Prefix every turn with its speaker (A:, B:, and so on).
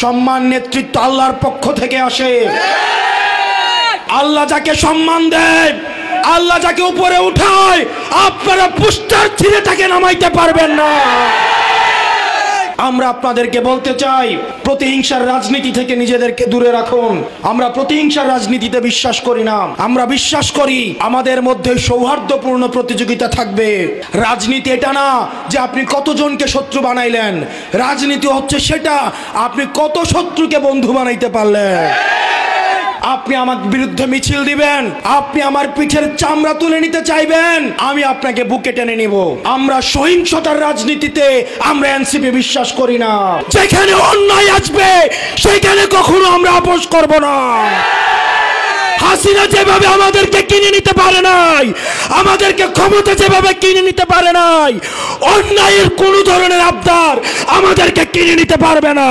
A: সম্মান নেতৃত্ব আল্লাহর পক্ষ থেকে আসে। আল্লাহ যাকে সম্মান দেয়, আল্লাহ যাকে উপরে উঠায়, আপনারা পুস্টার ছিঁড়ে তাকে নামাইতে পারবেন না। আমরা আপনাদেরকে বলতে চাই, প্রতিহিংসার রাজনীতি থেকে নিজেদেরকে দূরে রাখুন। আমরা প্রতিহিংসার রাজনীতিতে বিশ্বাস করি না। আমরা বিশ্বাস করি আমাদের মধ্যে সৌহার্দ্যপূর্ণ প্রতিযোগিতা থাকবে। রাজনীতি এটা না যে আপনি কতজনকে শত্রু বানাইলেন, রাজনীতি হচ্ছে সেটা আপনি কত শত্রুকে বন্ধু বানাইতে পারলেন। আপনি আমার বিরুদ্ধে মিছিল দিবেন, আপনি আমার পিঠের চামড়া তুলে নিতে চাইবেন, আমি আপনাকে বুকে টেনে নিব। আমরা সহিংসতার রাজনীতিতে আমরা এনসিপি বিশ্বাস করি না। যেখানে অন্যায় আসবে সেখানে কখনো আমরা আপোষ করব না। হাসিনা যেভাবে আমাদেরকে কিনে নিতে পারে নাই, আমাদেরকে ক্ষমতা যেভাবে কিনে নিতে পারে নাই, অন্যায়ের কোনো ধরনের আবদার আমাদেরকে কিনে নিতে পারবে না।